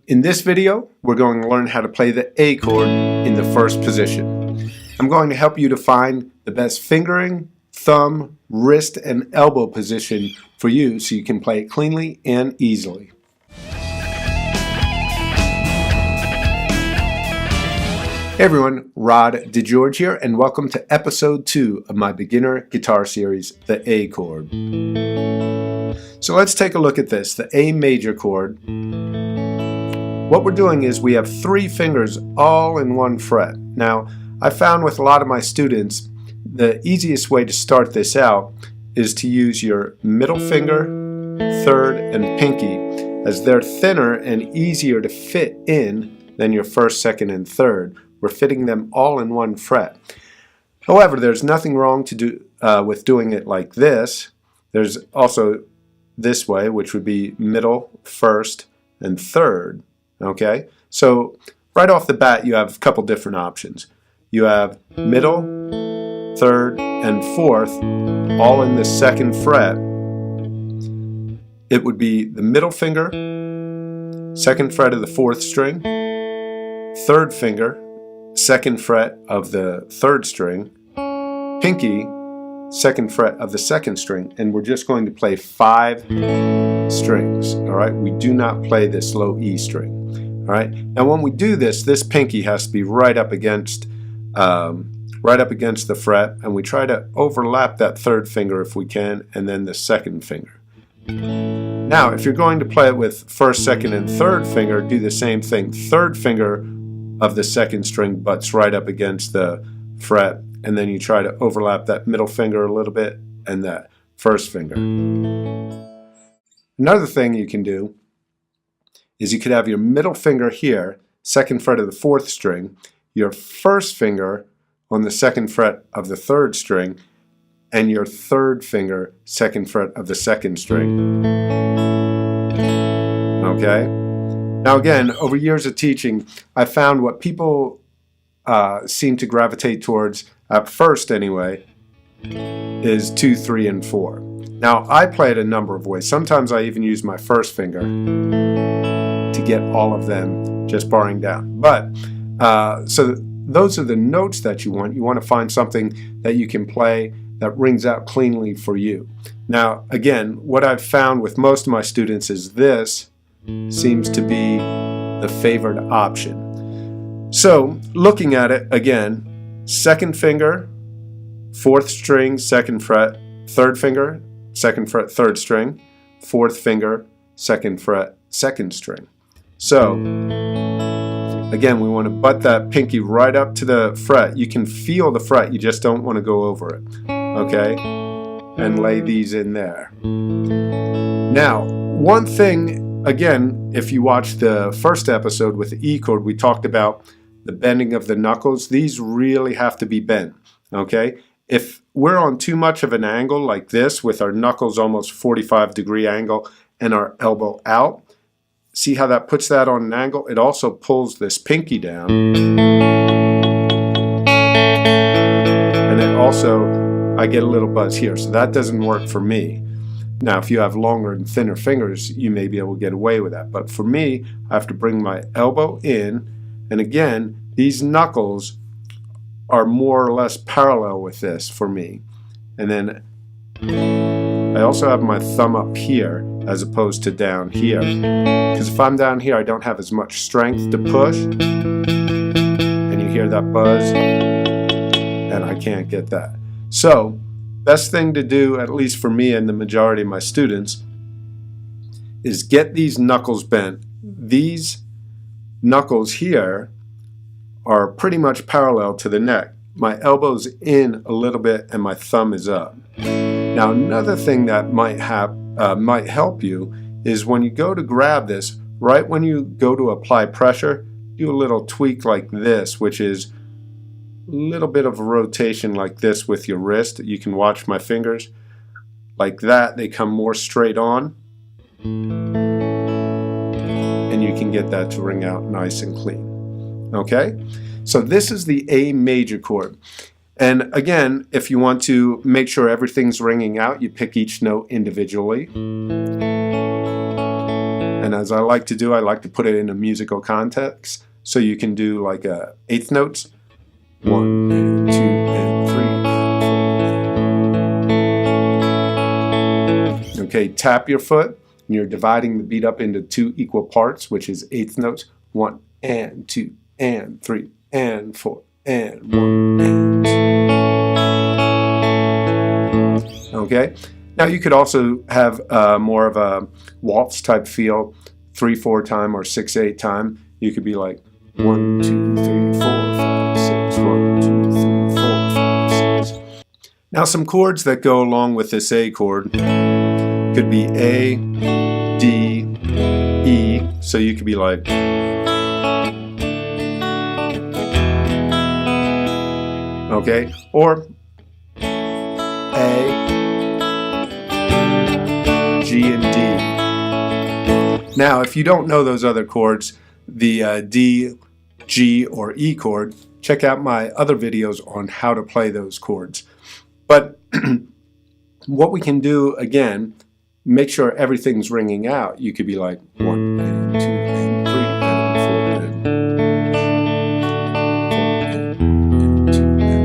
In this video, we're going to learn how to play the A chord in the first position. I'm going to help you to find the best fingering, thumb, wrist, and elbow position for you so you can play it cleanly and easily. Hey everyone, Rod DeGeorge here, and welcome to episode 2 of my beginner guitar series, the A chord. So let's take a look at this, the A major chord. What we're doing is we have 3 fingers all in one fret. Now, I found with a lot of my students, the easiest way to start this out is to use your middle finger, third, and pinky, as they're thinner and easier to fit in than your first, second, and third. We're fitting them all in one fret. However, there's nothing wrong to do with doing it like this. There's also this way, which would be middle, first, and third. Okay, so right off the bat you have a couple different options. You have middle, third, and fourth all in the second fret. It would be the middle finger, second fret of the 4th string, third finger, second fret of the 3rd string, pinky, second fret of the 2nd string, and we're just going to play 5 strings. All right, we do not play this low E string. All right, now when we do this, this pinky has to be right up against the fret, and we try to overlap that 3rd finger if we can, and then the 2nd finger. Now, if you're going to play it with 1st, 2nd, and 3rd finger, do the same thing. 3rd finger of the 2nd string butts right up against the fret, and then you try to overlap that middle finger a little bit and that 1st finger. Another thing you can do is you could have your middle finger here, 2nd fret of the 4th string, your 1st finger on the 2nd fret of the 3rd string, and your 3rd finger, 2nd fret of the 2nd string. Okay? Now again, over years of teaching, I found what people seem to gravitate towards, at first anyway, is 2, 3, and 4. Now I play it a number of ways. Sometimes I even use my 1st finger to get all of them just barring down. But so those are the notes that you want. You want to find something that you can play that rings out cleanly for you. Now again, what I've found with most of my students is this seems to be the favored option. So looking at it again, 2nd finger, 4th string, 2nd fret, 3rd finger, 2nd fret, 3rd string, 4th finger, 2nd fret, 2nd string. So again, we want to butt that pinky right up to the fret. You can feel the fret, you just don't want to go over it. Okay? And lay these in there. Now, one thing, again, if you watch the first episode with the E chord, we talked about the bending of the knuckles. These really have to be bent. Okay? If we're on too much of an angle like this, with our knuckles almost 45-degree angle and our elbow out, see how that puts that on an angle? It also pulls this pinky down. And it also, I get a little buzz here, so that doesn't work for me. Now, if you have longer and thinner fingers, you may be able to get away with that. But for me, I have to bring my elbow in, and again, these knuckles are more or less parallel with this for me. And then I also have my thumb up here as opposed to down here. Because if I'm down here, I don't have as much strength to push. And you hear that buzz, and I can't get that. So, best thing to do, at least for me and the majority of my students, is get these knuckles bent. These knuckles here are pretty much parallel to the neck. My elbow's in a little bit and my thumb is up. Now another thing that might help you is when you go to grab this, right when you go to apply pressure, do a little tweak like this, which is a little bit of a rotation like this with your wrist. You can watch my fingers. Like that, they come more straight on. And you can get that to ring out nice and clean. Okay? So this is the A major chord. And again, if you want to make sure everything's ringing out, you pick each note individually. And And as I like to do, I like to put it in a musical context. So you can do like eighth notes. 1 and 2 and 3 and 4. Okay, tap your foot. And you're dividing the beat up into 2 equal parts, which is eighth notes. 1 and 2 and 3 and 4 and 1 and 2. Okay. Now you could also have more of a waltz type feel, 3/4 time or 6/8 time. You could be like 1 2 3 4 5 6 1 2 3 4 5 6. Now some chords that go along with this A chord could be A, D, E. So you could be like, okay, or A, G, and D. Now, if you don't know those other chords, the D, G, or E chord, check out my other videos on how to play those chords. But what we can do, again, make sure everything's ringing out. You could be like 1 and 2 and 3 and 4 and 2 and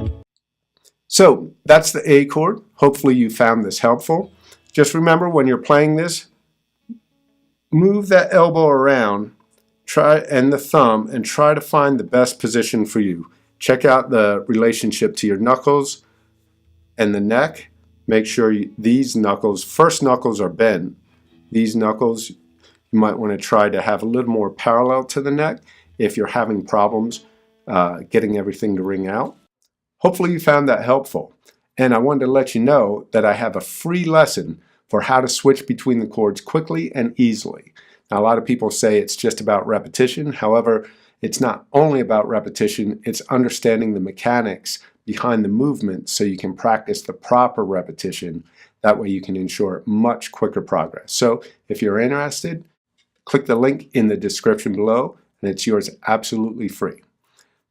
3. So that's the A chord. Hopefully you found this helpful. Just remember, when you're playing this, move that elbow around, and the thumb, and try to find the best position for you. Check out the relationship to your knuckles and the neck. Make sure these knuckles, first knuckles are bent. These knuckles, you might want to try to have a little more parallel to the neck if you're having problems getting everything to ring out. Hopefully you found that helpful. And I wanted to let you know that I have a free lesson for how to switch between the chords quickly and easily. Now, a lot of people say it's just about repetition. However, it's not only about repetition, it's understanding the mechanics behind the movement so you can practice the proper repetition. That way you can ensure much quicker progress. So if you're interested, click the link in the description below and it's yours absolutely free.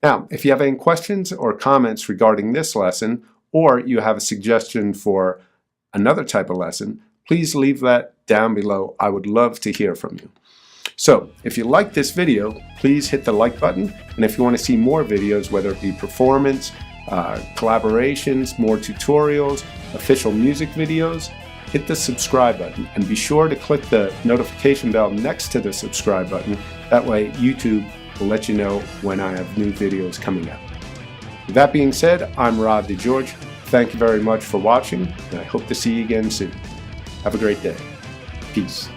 Now, if you have any questions or comments regarding this lesson, or you have a suggestion for another type of lesson, please leave that down below. I would love to hear from you. So if you like this video, please hit the like button. And if you want to see more videos, whether it be performance, collaborations, more tutorials, official music videos, hit the subscribe button. And be sure to click the notification bell next to the subscribe button. That way YouTube will let you know when I have new videos coming out. With that being said, I'm Rob DeGeorge. Thank you very much for watching, and I hope to see you again soon. Have a great day. Peace.